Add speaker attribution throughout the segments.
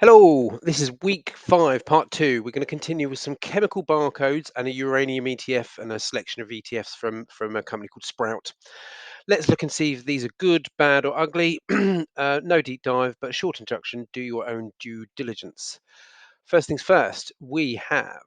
Speaker 1: Hello, this is week 5, part 2. We're going to continue with some chemical barcodes and a uranium ETF and a selection of ETFs from a company called Sprout. Let's look and see if these are good, bad, or ugly. No deep dive, but a short introduction. Do your own due diligence. First things first, we have,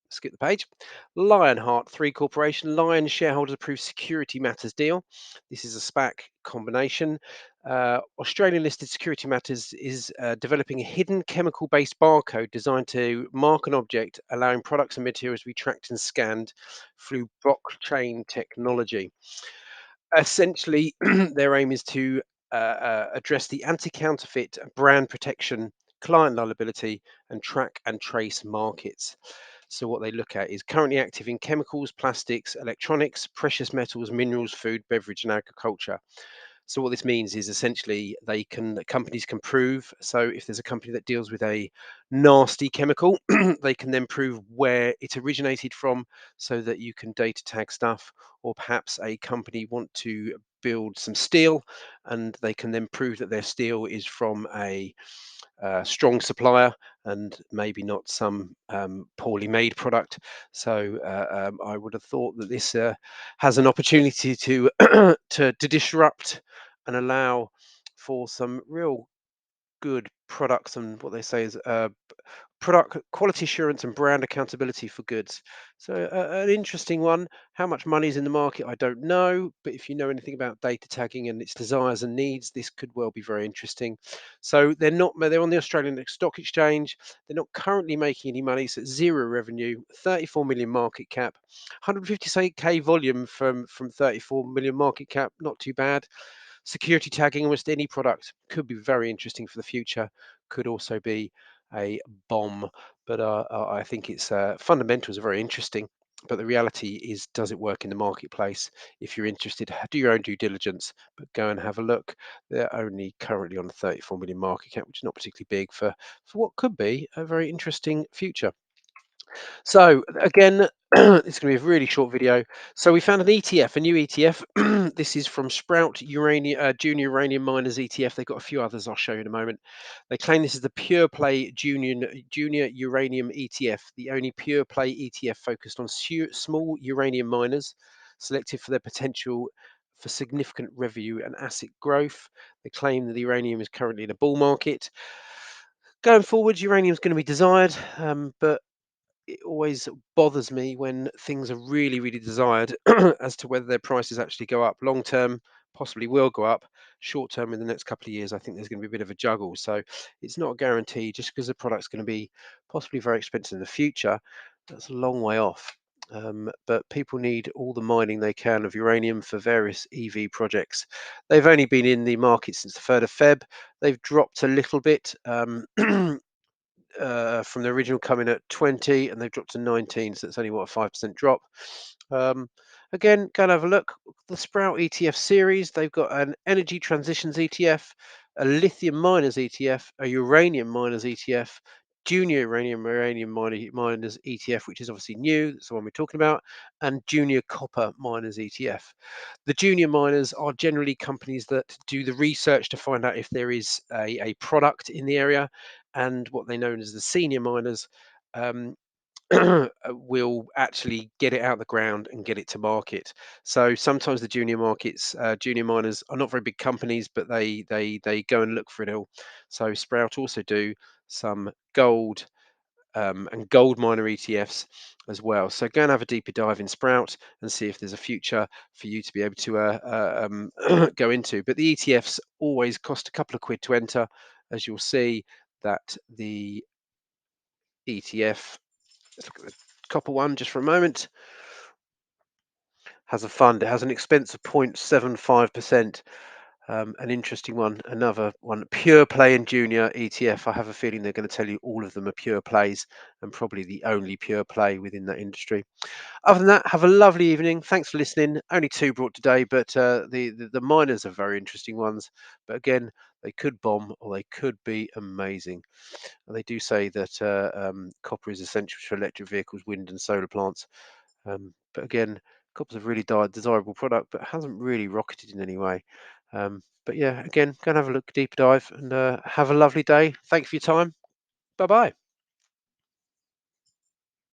Speaker 1: skip the page, Lionheart 3 Corporation. Lion shareholders approved security matters deal. This is a SPAC combination. Australian listed Security Matters is developing a hidden chemical based barcode designed to mark an object, allowing products and materials to be tracked and scanned through blockchain technology. Essentially, their aim is to address the anti counterfeit, brand protection, client liability, and track and trace markets. So, what they look at is currently active in chemicals, plastics, electronics, precious metals, minerals, food, beverage, and agriculture. So what this means is essentially companies can prove. So if there's a company that deals with a nasty chemical, they can then prove where it originated from, so that you can data tag stuff. Or perhaps a company want to build some steel, and they can then prove that their steel is from a strong supplier and maybe not some poorly made product. So I would have thought that this has an opportunity to to disrupt and allow for some real good products, and what they say is product quality assurance and brand accountability for goods. So an interesting one. How much money is in the market, I don't know, but if you know anything about data tagging and its desires and needs, this could well be very interesting. So they're on the Australian Stock Exchange. They're not currently making any money, so it's zero revenue, 34 million market cap, 150k volume from 34 million market cap. Not too bad. Security tagging almost any product could be very interesting for the future. Could also be a bomb, but I think its fundamentals are very interesting. But the reality is, does it work in the marketplace? If you're interested, do your own due diligence, but go and have a look. They're only currently on a 34 million market cap, which is not particularly big for what could be a very interesting future. So again, it's going to be a really short video. So we found an ETF, a new ETF. This is from Sprout Junior Uranium Miners ETF. They've got a few others I'll show you in a moment. They claim this is the pure play Junior Uranium ETF, the only pure play ETF focused on small uranium miners, selected for their potential for significant revenue and asset growth. They claim that the uranium is currently in a bull market. Going forward, uranium is going to be desired, but it always bothers me when things are really, really desired as to whether their prices actually go up. Long term, possibly will go up. Short term, in the next couple of years, I think there's going to be a bit of a juggle. So it's not a guarantee. Just because the product's going to be possibly very expensive in the future, that's a long way off. But people need all the mining they can of uranium for various EV projects. They've only been in the market since the 3rd of Feb. They've dropped a little bit. From the original coming at 20, and they've dropped to 19, so it's only what, a 5% drop. um, Again, go and have a look. The Sprout ETF series, they've got an energy transitions ETF, a lithium miners ETF, a uranium miners ETF, junior miners ETF, which is obviously new, that's the one we're talking about, and junior copper miners ETF. The junior miners are generally companies that do the research to find out if there is a product in the area, and what they know as the senior miners um, will actually get it out of the ground and get it to market. So sometimes the junior miners are not very big companies, but they go and look for it all. So Sprout also do some gold and gold miner ETFs as well. So go and have a deeper dive in Sprout and see if there's a future for you to be able to go into. But the ETFs always cost a couple of quid to enter, as you'll see that the ETF, let's look at the copper one just for a moment, has a fund. It has an expense of 0.75%. An interesting one, another one, pure play and junior ETF. I have a feeling they're going to tell you all of them are pure plays, and probably the only pure play within that industry. Other than that, have a lovely evening. Thanks for listening. Only two brought today, but the miners are very interesting ones. But again, they could bomb or they could be amazing. And they do say that copper is essential to electric vehicles, wind and solar plants. But again, copper's a really desirable product, but hasn't really rocketed in any way. But yeah, again, go and have a look, deep dive, and have a lovely day. Thanks for your time. Bye bye.